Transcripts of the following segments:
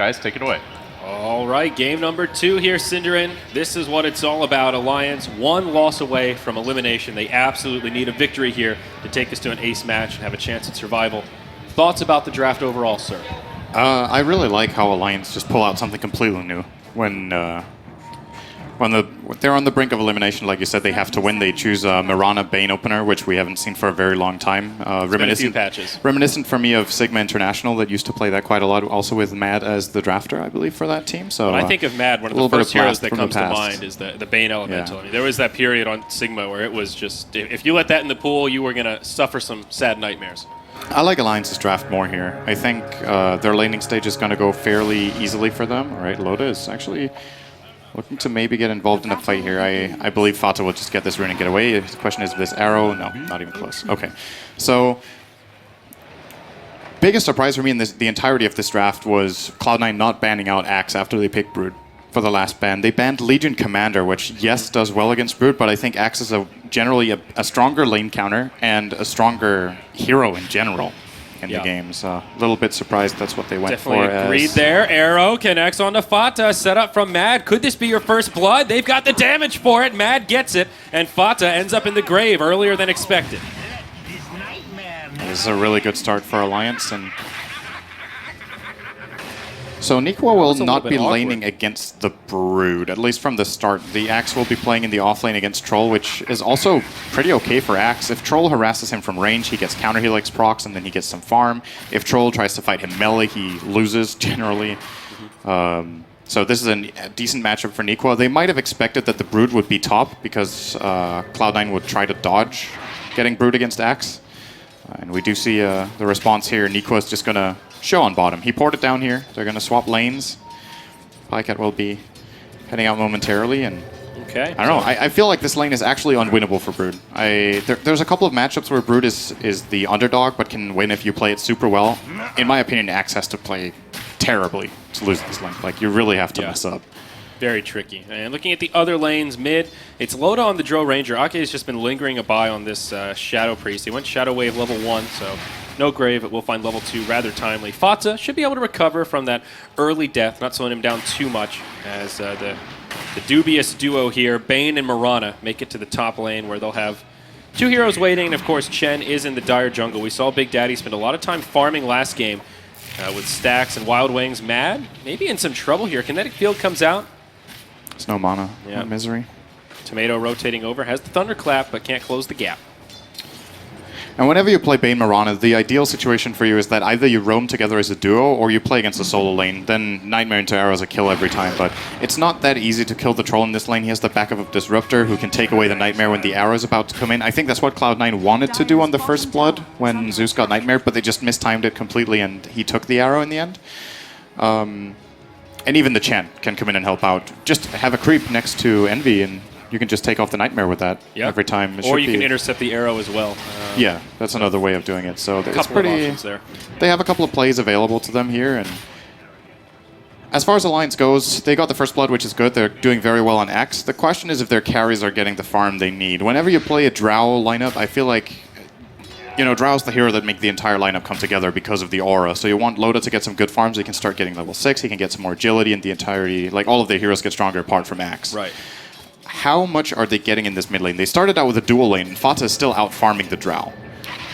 guys, take it away. All right, game number 2 here, Cinderin. This is what it's all about. Alliance, 1 loss away from elimination. They absolutely need a victory here to take us to an ace match and have a chance at survival. Thoughts about the draft overall, sir? I really like how Alliance just pull out something completely new. When they're on the brink of elimination, like you said, they have to win. They choose a Mirana Bane opener, which we haven't seen for a very long time. Reminiscent for me of Sigma International that used to play that quite a lot, also with Mad as the drafter, I believe, for that team. So when I think of Mad, one of the first heroes that comes to mind is the Bane Elemental. Yeah. I mean, there was that period on Sigma where it was just, if you let that in the pool, you were going to suffer some sad nightmares. I like Alliance's draft more here. I think their laning stage is going to go fairly easily for them. All right, Loda is actually looking to maybe get involved in a fight here. I believe Fata will just get this rune and get away. The question is, this arrow? No, not even close. Okay, so biggest surprise for me in the entirety of this draft was Cloud9 not banning out Axe after they picked Brood for the last ban. They banned Legion Commander, which, yes, does well against Brood, but I think Axe is generally a stronger lane counter and a stronger hero in general in the games. A little bit surprised that's what they went for. Definitely agreed there. Arrow connects onto Fata, set up from Mad. Could this be your first blood? They've got the damage for it. Mad gets it, and Fata ends up in the grave earlier than expected. This is a really good start for Alliance, and so Nikwa will not be laning against the Brood, at least from the start. The Axe will be playing in the offlane against Troll, which is also pretty okay for Axe. If Troll harasses him from range, he gets counter helix procs, and then he gets some farm. If Troll tries to fight him melee, he loses generally. So this is a decent matchup for Nikwa. They might have expected that the Brood would be top, because Cloud9 would try to dodge getting Brood against Axe. And we do see the response here. Nikwa is just going to show on bottom. He poured it down here. They're going to swap lanes. Pycat will be heading out momentarily. And okay, I don't know. I feel like this lane is actually unwinnable for Brood. There's a couple of matchups where Brood is the underdog, but can win if you play it super well. In my opinion, Axe has to play terribly to lose this lane. Like, you really have to mess up. Very tricky. And looking at the other lanes, mid, it's Loda on the Drow Ranger. Ake has just been lingering a buy on this Shadow Priest. He went Shadow Wave level 1, so no grave, but we'll find level 2 rather timely. Fata should be able to recover from that early death, not slowing him down too much, as the dubious duo here, Bane and Mirana, make it to the top lane where they'll have 2 heroes waiting, and of course Chen is in the dire jungle. We saw Big Daddy spend a lot of time farming last game with stacks and Wild Wings. Mad, maybe in some trouble here. Kinetic Field comes out. There's no mana. No misery. Tomato rotating over, has the Thunderclap, but can't close the gap. And whenever you play Bane Mirana, the ideal situation for you is that either you roam together as a duo or you play against a solo lane. Then Nightmare into Arrow is a kill every time, but it's not that easy to kill the Troll in this lane. He has the backup of Disruptor, who can take away the Nightmare when the Arrow is about to come in. I think that's what Cloud9 wanted to do on the first Blood when Zeus got Nightmare, but they just mistimed it completely and he took the Arrow in the end. And even the Chen can come in and help out. Just have a creep next to Envy and you can just take off the Nightmare with that every time. Or you can intercept the arrow as well. Yeah, that's another way of doing it. So it's pretty. Of options there. They have a couple of plays available to them here, and as far as Alliance goes, they got the first blood, which is good. They're doing very well on X. The question is if their carries are getting the farm they need. Whenever you play a Drow lineup, I feel like, you know, Drow's the hero that make the entire lineup come together because of the aura. So you want Loda to get some good farms. He can start getting level 6. He can get some more agility, and the entirety, like all of the heroes get stronger apart from Axe. Right. How much are they getting in this mid lane? They started out with a dual lane, and Fata is still out farming the Drow.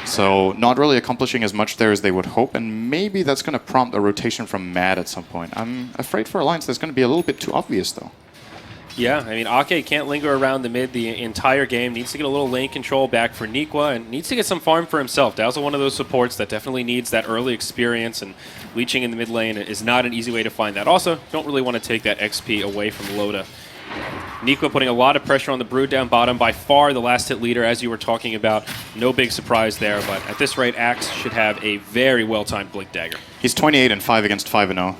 So not really accomplishing as much there as they would hope, and maybe that's going to prompt a rotation from Mad at some point. I'm afraid for Alliance that's going to be a little bit too obvious, though. Yeah, I mean, Ake can't linger around the mid the entire game. Needs to get a little lane control back for Nikwa, and needs to get some farm for himself. Dow's one of those supports that definitely needs that early experience, and leeching in the mid lane is not an easy way to find that. Also, don't really want to take that XP away from Loda. Nikwa putting a lot of pressure on the Brood down bottom. By far the last hit leader, as you were talking about. No big surprise there, but at this rate, Axe should have a very well-timed Blink Dagger. He's 28-5 against 5-0.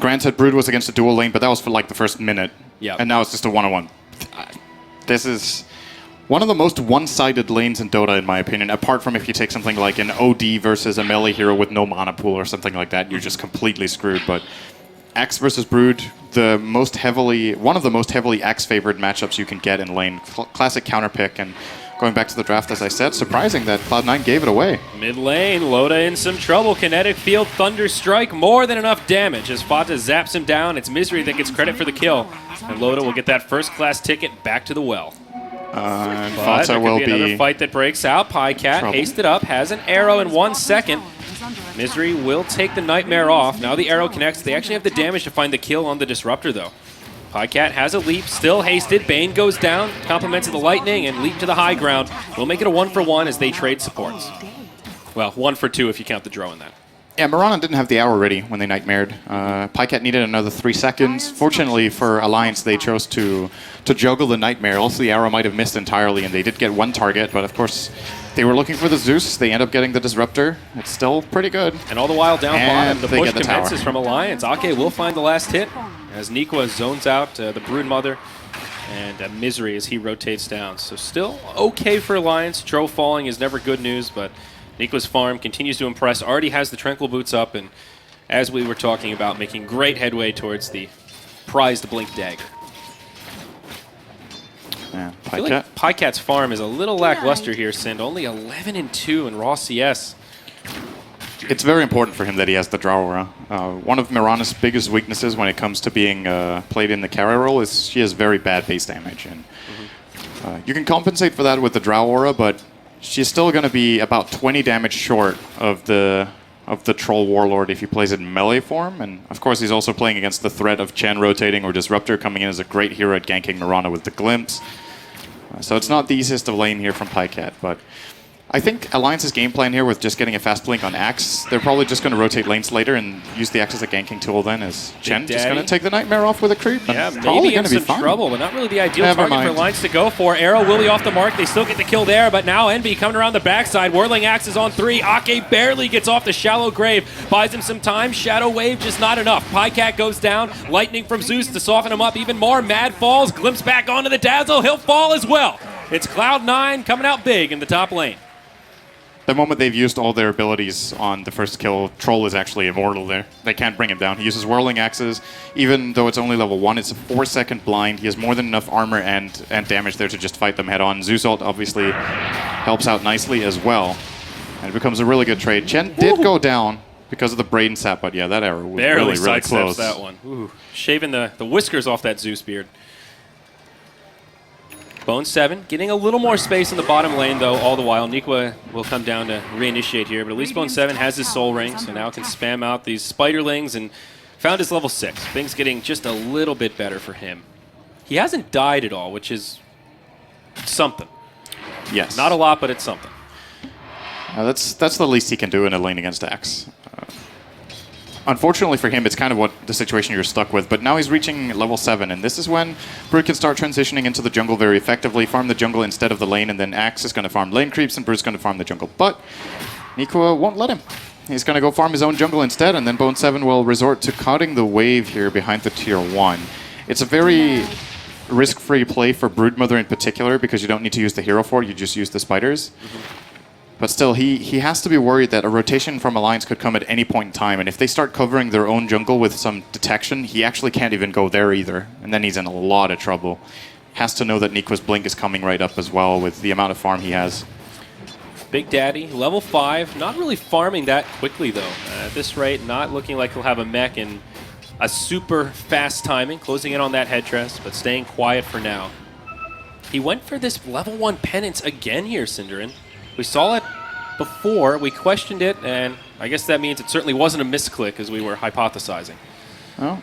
Granted, Brood was against a dual lane, but that was for like the first minute. Yeah. And now it's just a one-on-one. This is one of the most one-sided lanes in Dota, in my opinion, apart from if you take something like an OD versus a melee hero with no mana pool or something like that, you're just completely screwed. But Axe versus Brood, one of the most heavily Axe-favored matchups you can get in lane. Classic counter pick, and going back to the draft, as I said, surprising that Cloud9 gave it away. Mid lane, Loda in some trouble. Kinetic Field, Thunder Strike, more than enough damage as Fata zaps him down. It's Misery that gets credit for the kill. And Loda will get that first-class ticket back to the well. And But Fata there will could be another fight that breaks out. Pycat hasted up, has an arrow in 1 second. Misery will take the Nightmare off. Now the arrow connects. They actually have the damage to find the kill on the Disruptor, though. Pycat has a leap, still hasted. Bane goes down, compliments of the Lightning, and leap to the high ground. We'll make it a 1-for-1 as they trade supports. Well, 1-for-2 if you count the draw in that. Yeah, Mirana didn't have the arrow ready when they Nightmared. Pycat needed another 3 seconds. Fortunately for Alliance, they chose to juggle the Nightmare. Also, the arrow might have missed entirely, and they did get 1 target, but of course, they were looking for the Zeus. They end up getting the Disruptor. It's still pretty good. And all the while down And bottom, the they push get the commences tower. from Alliance. Ake will find the last hit as Nikwa zones out the Broodmother, and Misery as he rotates down. So still okay for Alliance. Tro falling is never good news, but Nikwa's farm continues to impress. Already has the Tranquil Boots up, and as we were talking about, making great headway towards the prized Blink Dagger. Yeah, I feel Pycat. like Pycat's farm is a little lackluster here, Sind. Only 11-2 in raw CS. It's very important for him that he has the draw aura. One of Mirana's biggest weaknesses when it comes to being played in the carry role is she has very bad base damage. And you can compensate for that with the draw aura, but she's still going to be about 20 damage short of the Troll Warlord if he plays it in melee form. And of course, he's also playing against the threat of Chen rotating or Disruptor coming in as a great hero at ganking Mirana with the Glimpse. So it's not the easiest of lane here from Pycat, but I think Alliance's game plan here with just getting a fast blink on Axe, they're probably just going to rotate lanes later and use the Axe as a ganking tool then, as Chen just going to take the Nightmare off with a creep. Yeah, probably maybe going in to be some fine. trouble, but not really the ideal Never target for mind. Alliance to go for. Arrow will be off the mark. They still get the kill there, but now Envy coming around the backside. Whirling Axe is on 3. Ake barely gets off the shallow grave. Buys him some time. Shadow Wave just not enough. Pycat goes down. Lightning from Zeus to soften him up even more. Mad falls. Glimpse back onto the Dazzle. He'll fall as well. It's Cloud9 coming out big in the top lane. The moment they've used all their abilities on the first kill, Troll is actually immortal there. They can't bring him down. He uses Whirling Axes. Even though it's only level 1, it's a 4-second blind. He has more than enough armor and damage there to just fight them head on. Zeus ult obviously helps out nicely as well. And it becomes a really good trade. Chen did go down because of the Brain Sap, but yeah, that arrow was Barely really sidesteps close. that one. Ooh, shaving the whiskers off that Zeus beard. Bone 7 getting a little more space in the bottom lane, though, all the while. Nikwa will come down to reinitiate here, but at least Bone 7 has his Soul Ring, so now can spam out these Spiderlings and found his level 6. Things getting just a little bit better for him. He hasn't died at all, which is something. Yes. Not a lot, but it's something. That's the least he can do in a lane against Axe. Unfortunately for him, it's kind of what the situation you're stuck with, but now he's reaching level 7, and this is when Brood can start transitioning into the jungle very effectively, farm the jungle instead of the lane, and then Axe is going to farm lane creeps, and Brood's going to farm the jungle. But Nikwa won't let him. He's going to go farm his own jungle instead, and then Bone 7 will resort to cutting the wave here behind the tier 1. It's a very risk-free play for Broodmother in particular, because you don't need to use the hero for it, you just use the spiders. But still, he has to be worried that a rotation from Alliance could come at any point in time, and if they start covering their own jungle with some detection, he actually can't even go there either, and then he's in a lot of trouble. Has to know that Nikwa's Blink is coming right up as well with the amount of farm he has. Big Daddy, level 5, not really farming that quickly, though. At this rate, not looking like he'll have a mech in a super fast timing, closing in on that headdress, but staying quiet for now. He went for this level 1 penance again here, Cinderin. We saw it before, we questioned it, and I guess that means it certainly wasn't a misclick as we were hypothesizing. Oh,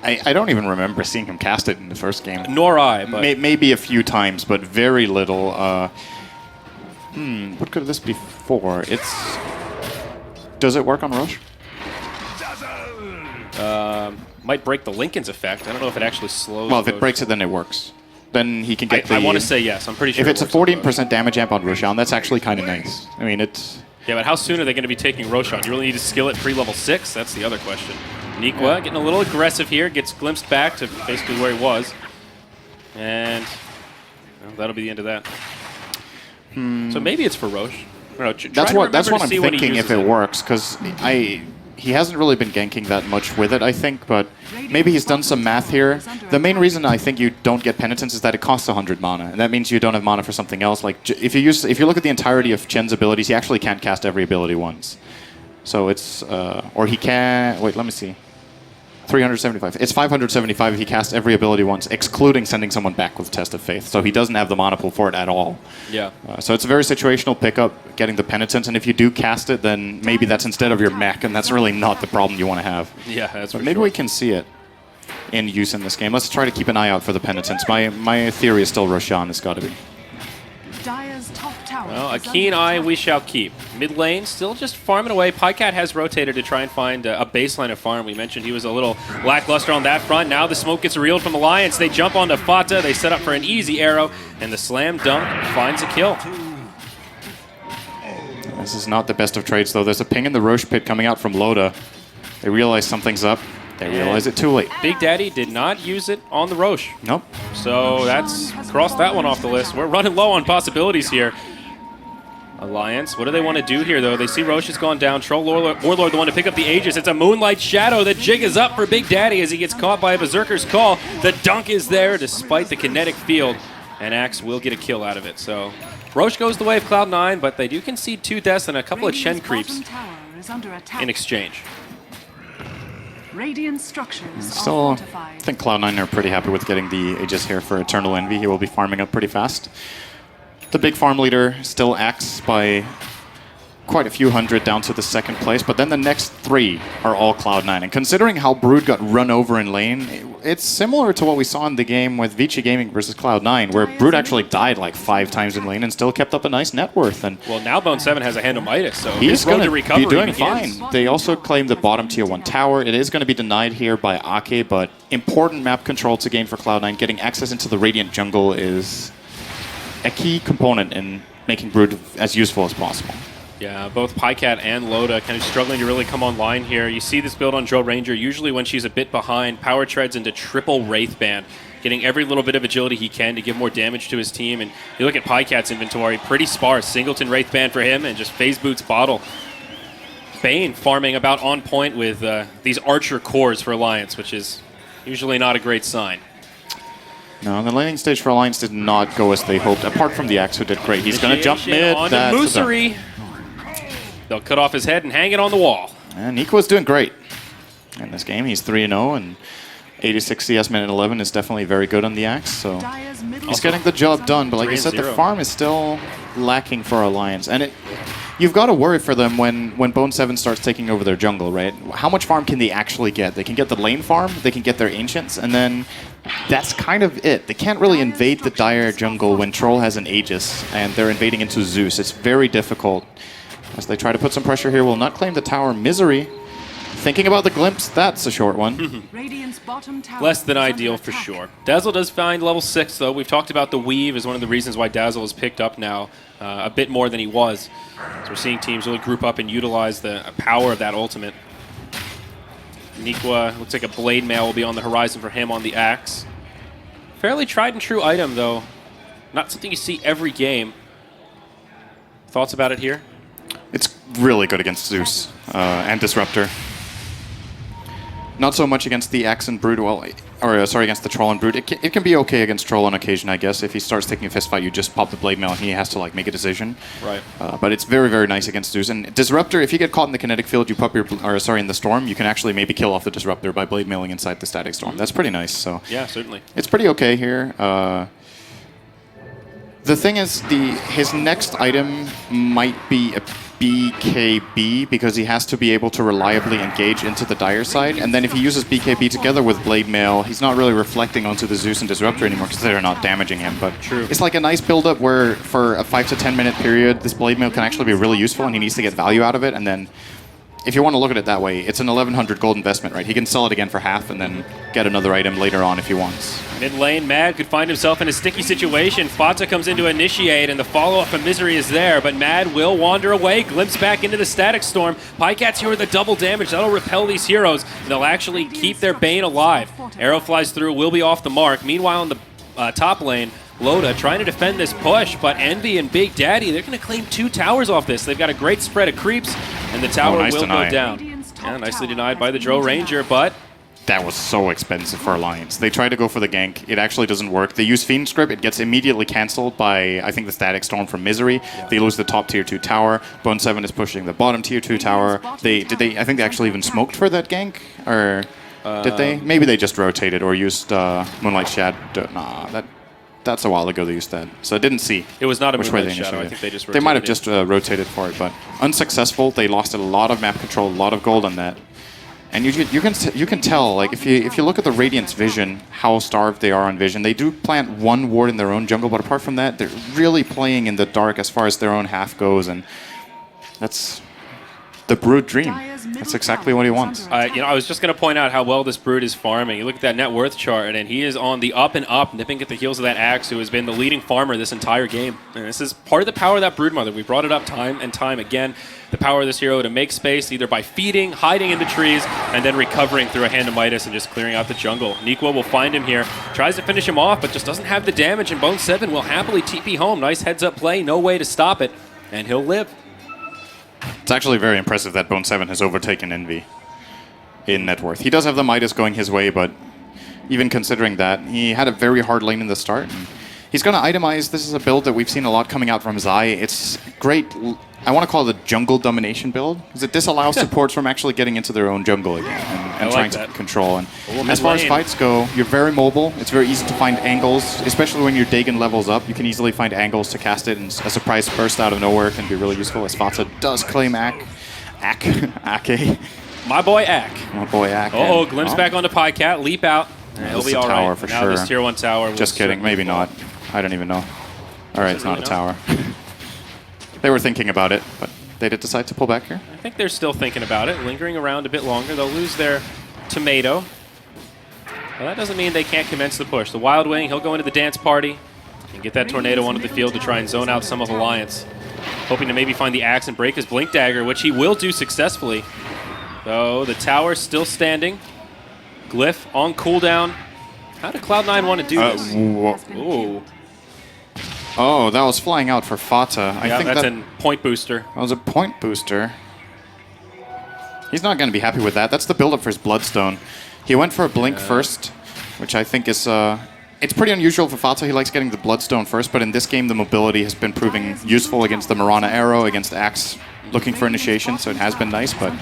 I don't even remember seeing him cast it in the first game. Nor I, but... Maybe a few times, but very little. What could this be for? Does it work on Roche? Might break the Lincoln's effect. I don't know if it actually slows... Well, if it Roche. breaks it, then it works. Then he can get I want to say yes. I'm pretty sure if it's a it works on 14% damage amp on Roshan, that's actually kind of nice. I mean, it's... Yeah, but how soon are they going to be taking Roshan? You really need to skill it pre-level 6? That's the other question. Nikwa getting a little aggressive here, gets glimpsed back to basically where he was. And well, that'll be the end of that. So maybe it's for Roche. I don't know, That's what I'm thinking if it works, because he hasn't really been ganking that much with it, I think, but maybe he's done some math here. The main reason I think you don't get Penitence is that it costs 100 mana, and that means you don't have mana for something else. Like, if you look at the entirety of Chen's abilities, he actually can't cast every ability once. So it's, or he can, wait, let me see. 375. It's 575 if he casts every ability once, excluding sending someone back with Test of Faith. So he doesn't have the mana pool for it at all. Yeah. So it's a very situational pickup, getting the Penitence, and if you do cast it, then maybe that's instead of your mech, and that's really not the problem you want to have. Yeah, that's but maybe we can see it in use in this game. Let's try to keep an eye out for the Penitence. My theory is still Roshan has got to be. Well, a keen eye we shall keep. Mid lane, still just farming away. Pycat has rotated to try and find a baseline of farm. We mentioned he was a little lackluster on that front. Now the smoke gets reeled from Alliance. They jump onto Fata. They set up for an easy arrow, and the slam dunk finds a kill. This is not the best of trades, though. There's a ping in the Roche pit coming out from Loda. They realize something's up. They realize it too late. Big Daddy did not use it on the Roche. Nope. So that's crossed that one off the list. We're running low on possibilities here. Alliance, what do they want to do here, though? They see Roche has gone down. Troll Warlord the one to pick up the Aegis. It's a Moonlight Shadow. The jig is up for Big Daddy as he gets caught by a Berserker's Call. The dunk is there despite the kinetic field, and Axe will get a kill out of it. So Roche goes the way of Cloud9, but they do concede 2 deaths and a couple of Chen creeps in exchange. Radiant structures Still, I think Cloud9 are pretty happy with getting the Aegis here for Eternal Envy. He will be farming up pretty fast. The big farm leader still acts by quite a few hundred down to the 2nd place, but then the next 3 are all Cloud9. And considering how Brood got run over in lane, it's similar to what we saw in the game with Vici Gaming versus Cloud9, where Brood actually died like 5 times in lane and still kept up a nice net worth. And well, now Bone 7 has a hand of Midas, so he's going to be doing begins. fine. They also claim the bottom tier 1 tower. It is going to be denied here by Ake, but important map control to gain for Cloud9. Getting access into the Radiant jungle is a key component in making Brood as useful as possible. Yeah, both Pycat and Loda kind of struggling to really come online here. You see this build on Drill Ranger. Usually when she's a bit behind, Power Treads into triple Wraithband, getting every little bit of agility he can to give more damage to his team. And you look at Pycat's inventory, pretty sparse. Singleton Wraithband for him and just Phase Boots Bottle. Bane farming about on point with these Archer cores for Alliance, which is usually not a great sign. No, the laning stage for Alliance did not go as they hoped, apart from the Axe, who did great. He's going to jump mid. On to Musery. They'll cut off his head and hang it on the wall. And Nico is doing great in this game. He's 3-0, and 86 CS minute 11 is definitely very good on the Axe. So he's getting the job done. But like I said, the farm is still lacking for Alliance. And you've got to worry for them when Bone 7 starts taking over their jungle, right? How much farm can they actually get? They can get the lane farm, they can get their Ancients, and then that's kind of it. They can't really invade the Dire jungle when Troll has an Aegis and they're invading into Zeus. It's very difficult. As they try to put some pressure here, will not claim the tower. Misery. Thinking about the glimpse, that's a short one. Less than ideal for sure. Dazzle does find level 6, though. We've talked about the weave as one of the reasons why Dazzle is picked up now a bit more than he was. So we're seeing teams really group up and utilize the power of that ultimate. Nikwa looks like a Blade Mail will be on the horizon for him on the Axe. Fairly tried and true item, though. Not something you see every game. Thoughts about it here? It's really good against Zeus and Disruptor. Not so much against the Axe and Brood, against the Troll and Brood. It can be okay against Troll on occasion, I guess. If he starts taking a fist fight, you just pop the Blade Mail and he has to like make a decision. Right. But it's very, very nice against Zeus. And Disruptor, if you get caught in the kinetic field, you pop in the Storm, you can actually maybe kill off the Disruptor by Blade Mailing inside the Static Storm. That's pretty nice. So yeah, certainly. It's pretty okay here. The thing is, his next item might be a BKB because he has to be able to reliably engage into the Dire side, and then if he uses BKB together with Blade Mail, he's not really reflecting onto the Zeus and Disruptor anymore because they're not damaging him. But true. It's like a nice build-up where for a 5 to 10 minute period, this Blade Mail can actually be really useful, and he needs to get value out of it, and then if you want to look at it that way, it's an 1,100 gold investment, right? He can sell it again for half and then get another item later on if he wants. Mid lane, Mad could find himself in a sticky situation. Fata comes in to initiate, and the follow-up from Misery is there, but Mad will wander away, glimpse back into the Static Storm. Pycats here with the double damage. That'll repel these heroes, and they'll actually keep their Bane alive. Arrow flies through, will be off the mark. Meanwhile, in the top lane, Loda trying to defend this push, but Envy and Big Daddy, they're going to claim 2 towers off this. They've got a great spread of creeps, and the tower will go down. Yeah, nicely denied by the Drow Ranger, but that was so expensive for Alliance. They try to go for the gank. It actually doesn't work. They use Fiend Script. It gets immediately cancelled by, I think, the Static Storm from Misery. Yeah. They lose the top tier 2 tower. Bone 7 is pushing the bottom tier 2 tower. I think they actually even smoked for that gank? Or did they? Maybe they just rotated or used Moonlight Shadow. Nah, that's a while ago they used that. So I didn't see. It was not a Moonlight Shadow. I think they just rotated. They might have just rotated for it, but unsuccessful. They lost a lot of map control, a lot of gold on that. And you can tell, like, if you look at the Radiant's vision, how starved they are on vision. They do plant one ward in their own jungle, but apart from that, they're really playing in the dark as far as their own half goes, and that's the Brood dream. That's exactly what he wants. I was just going to point out how well this Brood is farming. You look at that net worth chart, and he is on the up and up, nipping at the heels of that Axe, who has been the leading farmer this entire game. And this is part of the power of that Brood Mother. We brought it up time and time again. The power of this hero to make space, either by feeding, hiding in the trees, and then recovering through a Hand of Midas and just clearing out the jungle. Nikwo will find him here, tries to finish him off, but just doesn't have the damage, and Bone 7 will happily TP home. Nice heads-up play, no way to stop it, and he'll live. It's actually very impressive that Bone 7 has overtaken Envy in net worth. He does have the Midas going his way, but even considering that, he had a very hard lane in the start. And he's going to itemize. This is a build that we've seen a lot coming out from Zai. It's great. I want to call it a jungle domination build, because it disallows supports from actually getting into their own jungle again and trying to control. And as far as fights go, you're very mobile. It's very easy to find angles, especially when your Dagon levels up. You can easily find angles to cast it, and a surprise burst out of nowhere can be really useful, as Fatsa does claim Ake. My boy Ak. My boy Ak. Oh, glimpse back onto Pycat, leap out. Yeah, he'll be all right. Tower for now sure. This tier 1 tower. Just kidding, maybe not. I don't even know. All right, it's not a tower. They were thinking about it, but they did decide to pull back here. I think they're still thinking about it, lingering around a bit longer. They'll lose their tomato. Well, that doesn't mean they can't commence the push. The Wild Wing, he'll go into the dance party and get that tornado onto the field to try and zone out some of Alliance. Hoping to maybe find the Axe and break his Blink Dagger, which he will do successfully. Though the tower's still standing. Glyph on cooldown. How did CLOUD9 want to do this? Ooh. Oh, that was flying out for Fata. I think that's a point booster. That was a point booster. He's not going to be happy with that. That's the build-up for his Bloodstone. He went for a Blink first, which I think is... it's pretty unusual for Fata. He likes getting the Bloodstone first, but in this game, the mobility has been proving useful against the Mirana Arrow, against Axe, looking for initiation, so it has been nice, but...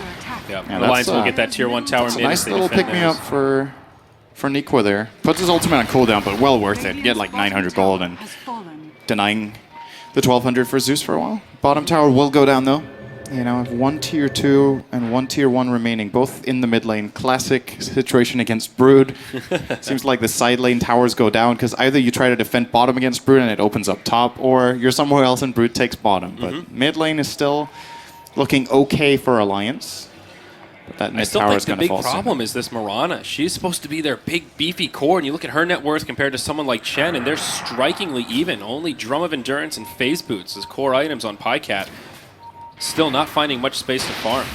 Yeah, Alliance will get that tier 1 tower mid. Nice little pick-me-up for Nikwo there. Puts his ultimate on cooldown, but well worth it. Get like 900 gold and denying the 1200 for Zeus for a while. Bottom tower will go down though. You know, have one tier 2 and one tier 1 remaining, both in the mid lane. Classic situation against Brood. Seems like the side lane towers go down because either you try to defend bottom against Brood and it opens up top, or you're somewhere else and Brood takes bottom. But mid lane is still looking okay for Alliance. But that mid tower is going to fall. I still think the big problem is this Mirana. She's supposed to be their big, beefy core, and you look at her net worth compared to someone like Chen, and they're strikingly even. Only Drum of Endurance and Phase Boots as core items on Pycat. Still not finding much space to farm.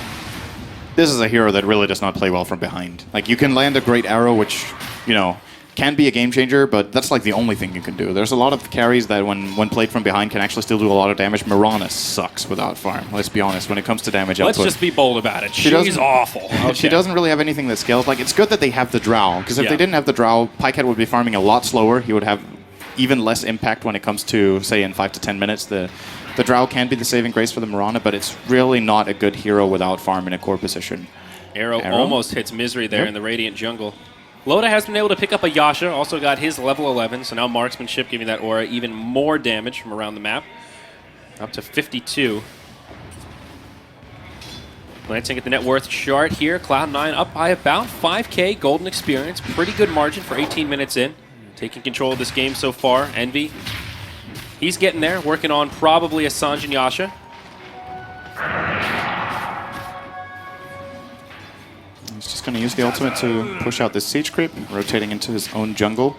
This is a hero that really does not play well from behind. Like, you can land a great arrow, which, you know, can be a game changer, but that's like the only thing you can do. There's a lot of carries that when played from behind can actually still do a lot of damage. Mirana sucks without farm, let's be honest, when it comes to damage output. Let's just be bold about it. She's awful. Okay. She doesn't really have anything that scales. Like, it's good that they have the Drow, because if they didn't have the Drow, Pycat would be farming a lot slower. He would have even less impact when it comes to, say, in 5 to 10 minutes. The Drow can be the saving grace for the Mirana, but it's really not a good hero without farm in a core position. Arrow almost hits Misery there in the Radiant jungle. Loda has been able to pick up a Yasha, also got his level 11, so now Marksmanship giving that aura even more damage from around the map. Up to 52. Glancing at the net worth chart here, CLOUD9 up by about 5k golden experience. Pretty good margin for 18 minutes in. Taking control of this game so far. Envy, he's getting there, working on probably a Sanjin Yasha. He's just going to use the ultimate to push out this siege creep, rotating into his own jungle.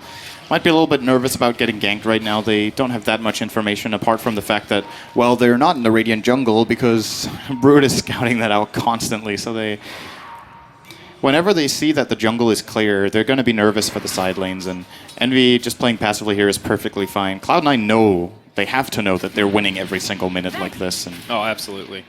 Might be a little bit nervous about getting ganked right now. They don't have that much information apart from the fact that, well, they're not in the Radiant jungle because Brood is scouting that out constantly. So whenever they see that the jungle is clear, they're going to be nervous for the side lanes. And Envy just playing passively here is perfectly fine. CLOUD9 they have to know that they're winning every single minute like this. And oh, absolutely.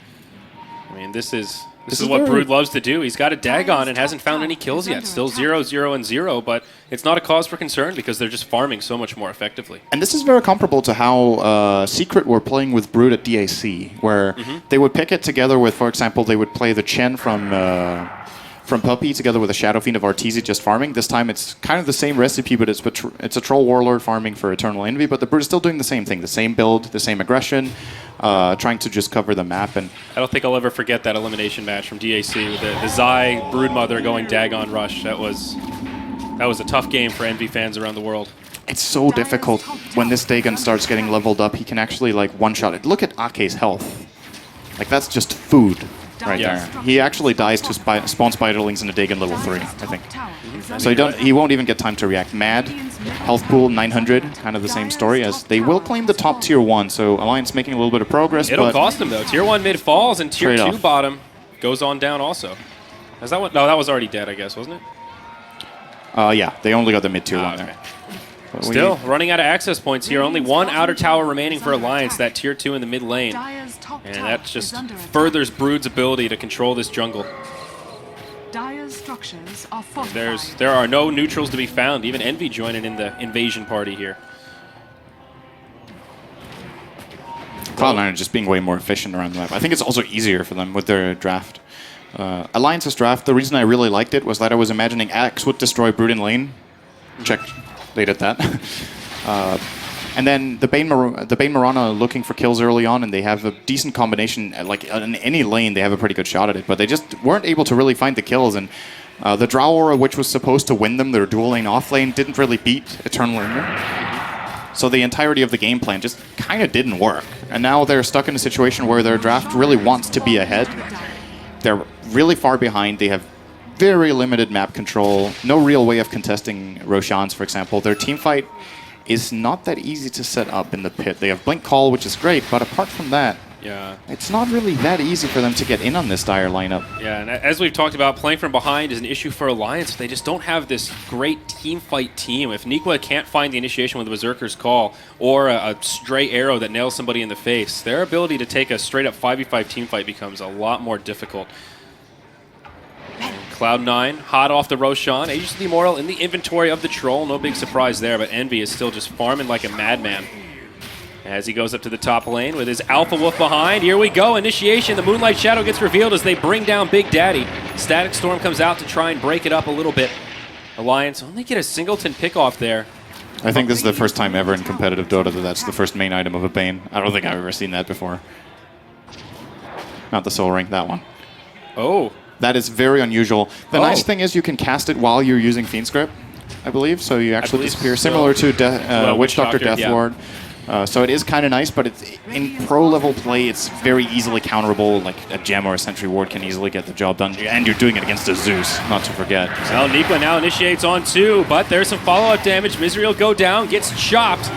I mean, this is This is what Brood loves to do. He's got a Dagon and hasn't found any kills yet. Still 0, 0, and 0, but it's not a cause for concern because they're just farming so much more effectively. And this is very comparable to how Secret were playing with Brood at DAC, where they would pick it together with, for example, they would play the Chen from Puppy together with a Shadow Fiend of Arteezy just farming. This time it's kind of the same recipe, but it's a Troll Warlord farming for Eternal Envy, but the Brood is still doing the same thing, the same build, the same aggression, trying to just cover the map. And I don't think I'll ever forget that elimination match from DAC with the Zai Broodmother going Dagon Rush. That was a tough game for Envy fans around the world. It's so difficult when this Dagon starts getting leveled up. He can actually like one-shot it. Look at Ake's health. Like that's just food. Right there. He actually dies to spawn Spiderlings in a Dagon level 3, I think. So he won't even get time to react. Mad, health pool 900, kind of the same story as they will claim the top tier 1, so Alliance making a little bit of progress. It'll cost them though. Tier 1 mid falls and tier 2 bottom goes on down also. Is that one? No, that was already dead, I guess, wasn't it? Yeah, they only got the mid tier 1 there. But still, running out of access points here. Only one outer tower remaining for Alliance, that tier 2 in the mid lane. And that just furthers Brood's ability to control this jungle. There are no neutrals to be found. Even Envy joining in the invasion party here. CLOUD9 are just being way more efficient around the map. I think it's also easier for them with their draft. Alliance's draft, the reason I really liked it was that I was imagining Axe would destroy Brood in lane. Check. They did that. And then the Bane Mirana looking for kills early on, and they have a decent combination. Like in any lane, they have a pretty good shot at it, but they just weren't able to really find the kills. And the Drow Aura, which was supposed to win them, their dual lane off lane, didn't really beat Eternal Envy. So the entirety of the game plan just kind of didn't work. And now they're stuck in a situation where their draft really wants to be ahead. They're really far behind. They have very limited map control, no real way of contesting Roshan's, for example. Their team fight is not that easy to set up in the pit. They have Blink Call, which is great, but apart from that, it's not really that easy for them to get in on this dire lineup. Yeah, and as we've talked about, playing from behind is an issue for Alliance. They just don't have this great team fight team. If Nikwa can't find the initiation with the Berserker's Call or a stray arrow that nails somebody in the face, their ability to take a straight-up 5v5 team fight becomes a lot more difficult. CLOUD9, hot off the Roshan. Aegis of the Immortal in the inventory of the Troll. No big surprise there, but Envy is still just farming like a madman. As he goes up to the top lane with his Alpha Wolf behind. Here we go, initiation. The Moonlight Shadow gets revealed as they bring down Big Daddy. Static Storm comes out to try and break it up a little bit. Alliance only get a singleton pick off there. I think this is the first time ever in competitive Dota that that's the first main item of a Bane. I don't think I've ever seen that before. Not the Soul Ring, that one. Oh. That is very unusual. The nice thing is you can cast it while you're using Fiend Script, I believe, so you actually disappear, similar to Witch Doctor, Deathlord. So it is kind of nice, but it's in pro-level play, it's very easily counterable. Like a Gem or a Sentry Ward can easily get the job done, and you're doing it against a Zeus, not to forget. Well, Nikwa now initiates on 2, but there's some follow-up damage. Misery will go down, gets chopped.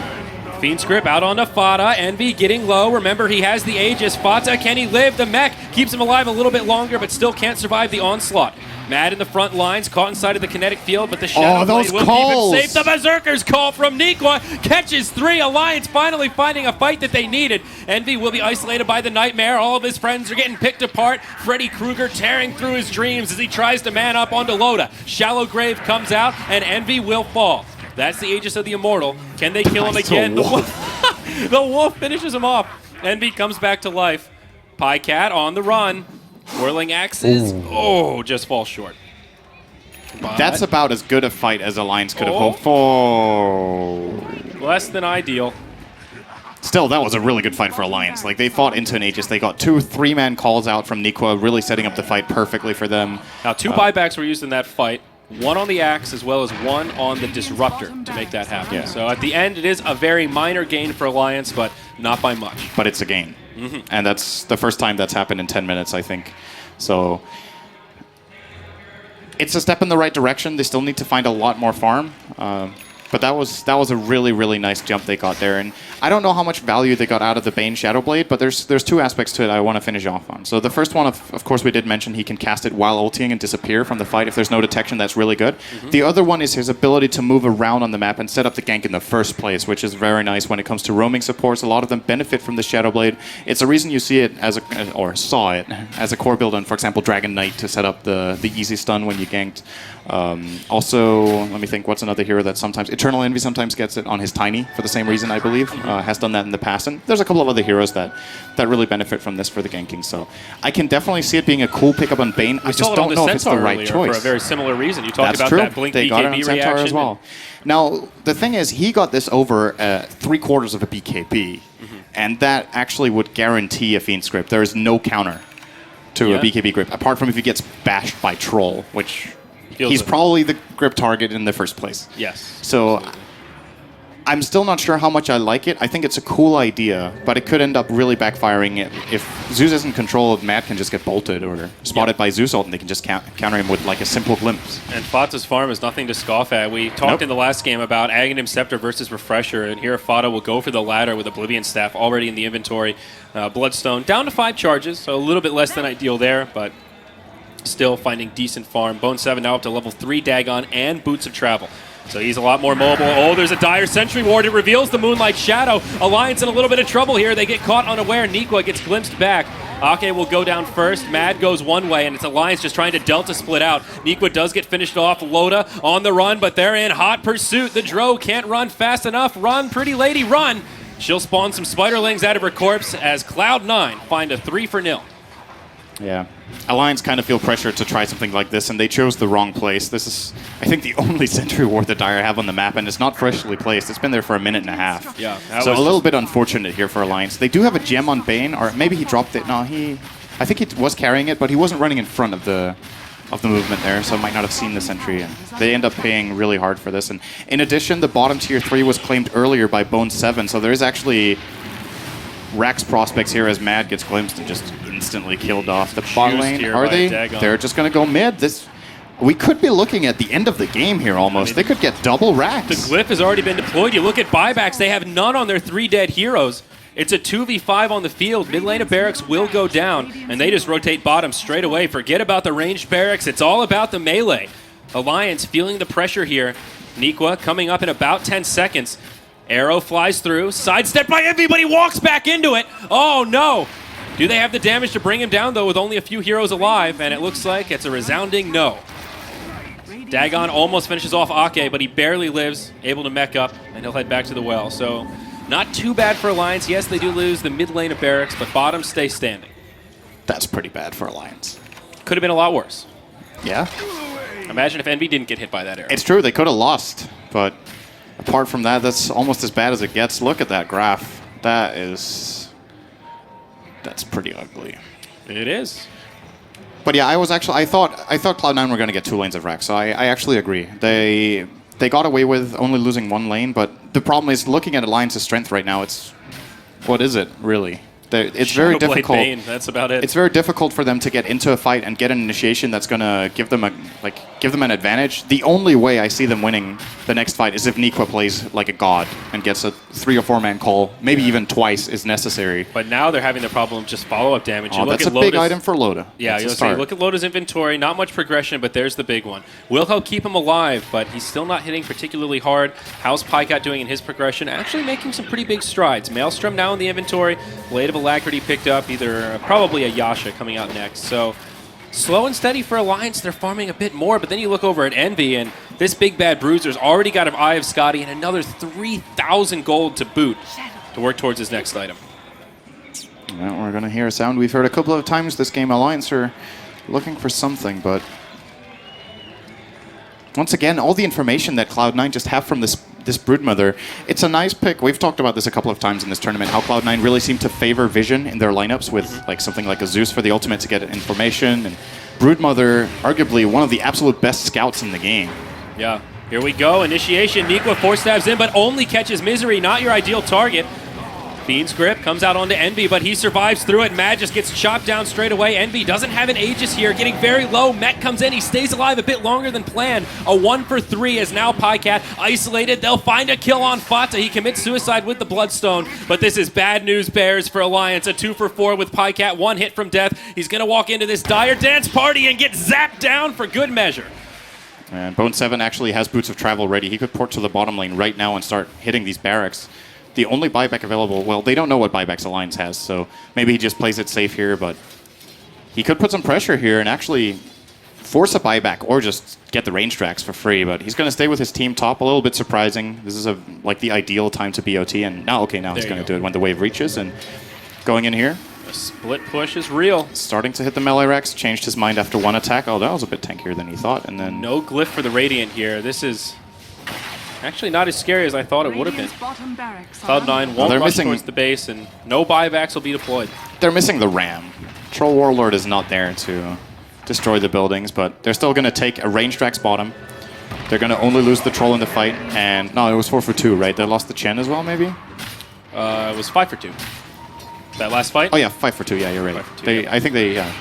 Fiend Script out onto Fata. Envy getting low. Remember, he has the Aegis. Fata, can he live? The mech keeps him alive a little bit longer, but still can't survive the onslaught. Mad in the front lines, caught inside of the kinetic field, but the Shadow Blade will keep him safe. The Berserker's Call from Nikwa catches 3. Alliance finally finding a fight that they needed. Envy will be isolated by the Nightmare. All of his friends are getting picked apart. Freddy Krueger tearing through his dreams as he tries to man up onto Loda. Shallow Grave comes out, and Envy will fall. That's the Aegis of the Immortal. Can they kill him again? The wolf finishes him off. Envy comes back to life. Pycat on the run. Whirling axes. Oh, just falls short. But that's about as good a fight as Alliance could have hoped for. Less than ideal. Still, that was a really good fight for Alliance. Like, they fought into an Aegis. They got 2 3-man calls out from Nikwa, really setting up the fight perfectly for them. Now, 2 buybacks were used in that fight. 1 on the Axe as well as 1 on the Disruptor to make that happen. Yeah. So at the end, it is a very minor gain for Alliance, but not by much. But it's a gain. And that's the first time that's happened in 10 minutes, I think. So it's a step in the right direction. They still need to find a lot more farm. But that was a really, really nice jump they got there. And I don't know how much value they got out of the Bane Shadow Blade, but there's two aspects to it I want to finish off on. So the first one, of course, we did mention he can cast it while ulting and disappear from the fight. If there's no detection, that's really good. The other one is his ability to move around on the map and set up the gank in the first place, which is very nice when it comes to roaming supports. A lot of them benefit from the Shadow Blade. It's a reason you see it saw it as a core build on, for example, Dragon Knight to set up the easy stun when you ganked. Also, let me think, what's another hero that sometimes... Eternal Envy sometimes gets it on his Tiny for the same reason, I believe. Has done that in the past. And there's a couple of other heroes that really benefit from this for the ganking. So I can definitely see it being a cool pickup on Bane. I just don't know if it's the right choice. For a very similar reason. You talked about true. that Blink they BKB got it on Centaur reaction. as well. Now, the thing is, he got this over 3/4 of a BKB. And that actually would guarantee a Fiend Script. There is no counter to a BKB grip, apart from if he gets bashed by Troll, which... He's probably the grip target in the first place. Yes. So I'm still not sure how much I like it. I think it's a cool idea, but it could end up really backfiring. If Zeus isn't controlled, Matt can just get bolted or spotted by Zeus ult, and they can just counter him with like a simple glimpse. And Fata's farm is nothing to scoff at. We talked in the last game about Aghanim Scepter versus Refresher, and here Fata will go for the latter with Oblivion Staff already in the inventory. Bloodstone down to 5 charges, so a little bit less than ideal there, but still finding decent farm. Bone 7 now up to level 3 Dagon and Boots of Travel. So he's a lot more mobile. Oh, there's a dire Sentry Ward. It reveals the Moonlight Shadow. Alliance in a little bit of trouble here. They get caught unaware. Nikwa gets glimpsed back. Ake will go down first. Mad goes one way, and it's Alliance just trying to Delta split out. Nikwa does get finished off. Loda on the run, but they're in hot pursuit. The Dro can't run fast enough. Run, pretty lady, run! She'll spawn some Spiderlings out of her corpse as Cloud9 find a 3-0. Yeah. Alliance kind of feel pressure to try something like this, and they chose the wrong place. This is, I think, the only Sentry Ward that Dire have on the map, and it's not freshly placed. It's been there for a minute and a half. Yeah. So a little bit unfortunate here for Alliance. They do have a gem on Bane, or maybe he dropped it. No, I think he was carrying it, but he wasn't running in front of the movement there, so might not have seen the Sentry. And they end up paying really hard for this. And in addition, the bottom tier 3 was claimed earlier by Bone 7, so there is actually Rax prospects here as Mad gets glimpsed and just instantly killed off. The bot lane, are they? They're just going to go mid. We could be looking at the end of the game here almost. They could get double Rax. The Glyph has already been deployed. You look at buybacks, they have none on their 3 dead heroes. It's a 2v5 on the field. Mid lane of Barracks will go down, and they just rotate bottom straight away. Forget about the ranged Barracks. It's all about the melee. Alliance feeling the pressure here. Nikwa coming up in about 10 seconds. Arrow flies through, sidestepped by Envy, but he walks back into it. Oh no! Do they have the damage to bring him down, though, with only a few heroes alive? And it looks like it's a resounding no. Dagon almost finishes off Ake, but he barely lives, able to mech up, and he'll head back to the well. So, not too bad for Alliance. Yes, they do lose the mid lane of Barracks, but bottom stays standing. That's pretty bad for Alliance. Could have been a lot worse. Yeah. Imagine if Envy didn't get hit by that arrow. It's true, they could have lost, but apart from that, that's almost as bad as it gets. Look at that graph. That's pretty ugly. It is. But yeah, I thought Cloud9 were going to get 2 lanes of Rax, so I actually agree. They got away with only losing 1 lane, but the problem is looking at Alliance's strength right now, what is it, really? It's very difficult. Bane, that's about it. It's very difficult for them to get into a fight and get an initiation that's gonna give them an advantage. The only way I see them winning the next fight is if Nikwa plays like a god and gets a 3 or 4 man call, maybe even twice is necessary. But now they're having the problem of just follow-up damage. That's a big item for Loda. Yeah, you look at Loda's inventory, not much progression, but there's the big one. Will help keep him alive, but he's still not hitting particularly hard. How's Pycat doing in his progression? Actually making some pretty big strides. Maelstrom now in the inventory. Blade of Alacrity picked up, probably a Yasha coming out next. So slow and steady for Alliance. They're farming a bit more, but then you look over at Envy, and this big bad Bruiser's already got an Eye of Scotty and another 3,000 gold to boot to work towards his next item. Well, we're going to hear a sound we've heard a couple of times this game. Alliance are looking for something, but once again, all the information that Cloud9 just have from this Broodmother, it's a nice pick. We've talked about this a couple of times in this tournament, how Cloud9 really seem to favor vision in their lineups with like something like a Zeus for the ultimate to get information, and Broodmother, arguably one of the absolute best scouts in the game. Yeah, here we go. Initiation. Nikwa 4 stabs in, but only catches Misery, not your ideal target. Fiend's Grip comes out onto Envy, but he survives through it. Mad just gets chopped down straight away. Envy doesn't have an Aegis here, getting very low. Met comes in, he stays alive a bit longer than planned. A 1 for 3 is now Pycat isolated. They'll find a kill on Fata. He commits suicide with the Bloodstone, but this is bad news bears for Alliance. A 2 for 4 with Pycat, 1 hit from death. He's gonna walk into this dire dance party and get zapped down for good measure. And Bone 7 actually has Boots of Travel ready. He could port to the bottom lane right now and start hitting these barracks. The only buyback available, well, they don't know what buybacks Alliance has, so maybe he just plays it safe here, but he could put some pressure here and actually force a buyback or just get the range tracks for free, but he's going to stay with his team top. A little bit surprising. This is like the ideal time to BOT, and now he's going to do it when the wave reaches, and going in here. A split push is real. Starting to hit the melee racks, changed his mind after 1 attack. Oh, that was a bit tankier than he thought, and then... No glyph for the Radiant here. This is... actually not as scary as I thought it would have been. CLOUD9 won't rush towards the base, and no buybacks will be deployed. They're missing the Ram. Troll Warlord is not there to destroy the buildings, but they're still going to take a range Drax bottom. They're going to only lose the Troll in the fight, and no, it was 4 for 2, right? They lost the Chen as well, maybe? It was 5 for 2. That last fight? Oh yeah, 5 for 2, yeah, you're right. 2, I think they, yeah.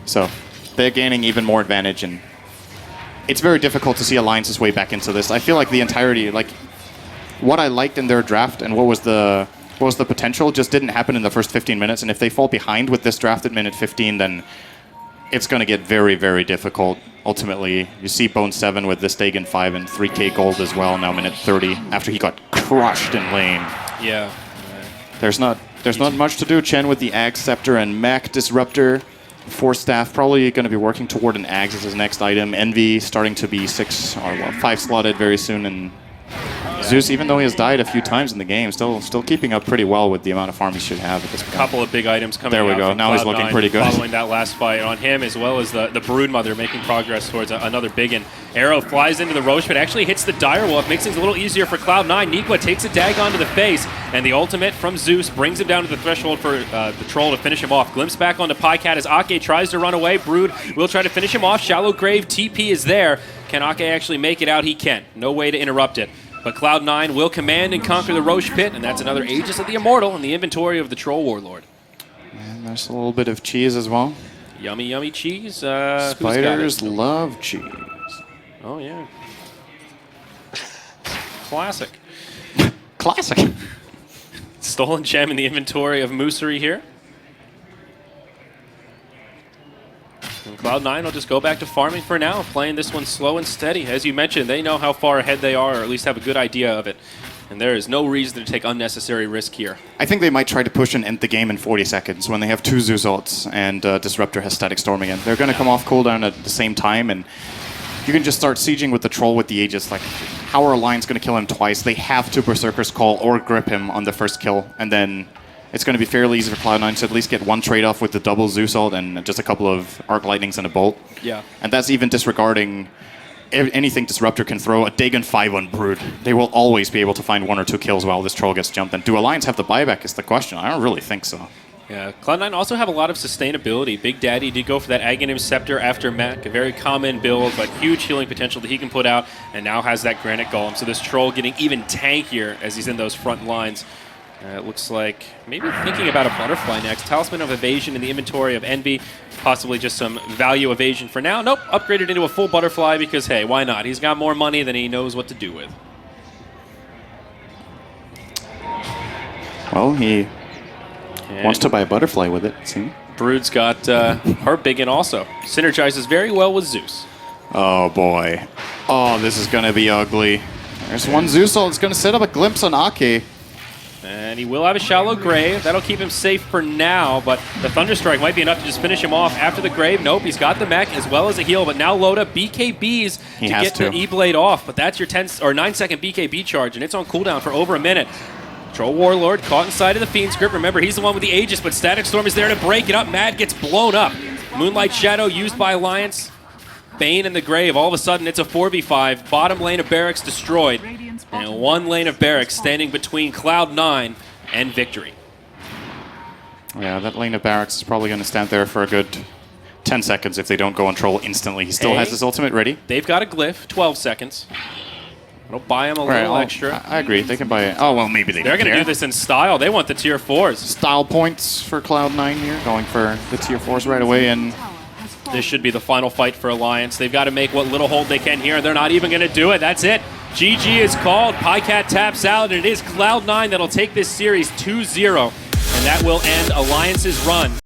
So, they're gaining even more advantage, and it's very difficult to see Alliance's way back into this. I feel like the entirety, like, what I liked in their draft and what was the potential just didn't happen in the first 15 minutes. And if they fall behind with this draft at minute 15, then it's going to get very, very difficult. Ultimately, you see Bone 7 with this Dagon 5 and 3k gold as well, now minute 30, after he got crushed in lane. Yeah. There's not much to do. Chen with the Ag Scepter and Mech Disruptor. 4 staff, probably going to be working toward an Ags as his next item. Envy starting to be 6 or 5 slotted very soon, and Zeus, even though he has died a few times in the game, still keeping up pretty well with the amount of farm he should have at this point. A couple of big items coming out. There we go. Now he's looking pretty good. Following that last fight on him, as well as the Broodmother making progress towards another big one. Arrow flies into the Roche, but actually hits the Direwolf, makes things a little easier for CLOUD9. Nikwa takes a Dagon to the face, and the ultimate from Zeus brings him down to the threshold for the Troll to finish him off. Glimpse back onto Pycat as Ake tries to run away. Brood will try to finish him off. Shallow Grave TP is there. Can Ake actually make it out? He can. No way to interrupt it. But CLOUD9 will command and conquer the Roche Pit, and that's another Aegis of the Immortal in the inventory of the Troll Warlord. And there's a little bit of cheese as well. Yummy, yummy cheese. Spiders love cheese. Oh, yeah. Classic. Classic. Stolen gem in the inventory of Moosery here. And CLOUD9 will just go back to farming for now, playing this one slow and steady. As you mentioned, they know how far ahead they are, or at least have a good idea of it. And there is no reason to take unnecessary risk here. I think they might try to push and end the game in 40 seconds when they have 2 Zeus ults and Disruptor has Static Storm again. They're going to come off cooldown at the same time, and you can just start sieging with the Troll with the Aegis. Like, how are Alliance going to kill him twice? They have to Berserker's Call or grip him on the first kill, and then it's going to be fairly easy for CLOUD9 to at least get one trade-off with the double Zeus ult and just a couple of Arc Lightnings and a Bolt. Yeah. And that's even disregarding anything Disruptor can throw. A Dagon 5 on Brood. They will always be able to find 1 or 2 kills while this Troll gets jumped. And do Alliance have the buyback is the question. I don't really think so. Yeah, CLOUD9 also have a lot of sustainability. Big Daddy did go for that Aghanim Scepter after Mech, a very common build, but huge healing potential that he can put out, and now has that Granite Golem. So this Troll getting even tankier as he's in those front lines. It looks like maybe thinking about a Butterfly next. Talisman of Evasion in the inventory of Envy. Possibly just some value evasion for now. Nope, upgraded into a full Butterfly because, hey, why not? He's got more money than he knows what to do with. Well, he wants to buy a Butterfly with it, see? Brood's got her biggin also. Synergizes very well with Zeus. Oh, boy. Oh, this is going to be ugly. There's one Zeus ult. It's going to set up a glimpse on Ake. And he will have a Shallow Grave. That'll keep him safe for now, but the Thunderstrike might be enough to just finish him off after the Grave. Nope, he's got the mech as well as a heal, but now load up BKBs to get the E-Blade off. But that's your 9-second BKB charge, and it's on cooldown for over a minute. Troll Warlord caught inside of the Fiend's grip. Remember, he's the one with the Aegis, but Static Storm is there to break it up. Mad gets blown up. Moonlight Shadow used by Alliance. Bane in the Grave. All of a sudden, it's a 4v5. Bottom lane of Barracks destroyed. And one lane of Barracks standing between CLOUD9 and victory. Yeah, that lane of Barracks is probably going to stand there for a good 10 seconds if they don't go on Troll instantly. He still has his ultimate ready. They've got a glyph, 12 seconds. It'll buy them a Right, little extra. I agree. They can buy it. Oh, well, maybe They're going to do this in style. They want the tier 4s. Style points for Cloud9 here, going for the tier 4s right away. And this should be the final fight for Alliance. They've got to make what little hold they can here. They're not even going to do it. That's it. GG is called. PyCat taps out, and it is Cloud9 that'll take this series 2-0. And that will end Alliance's run.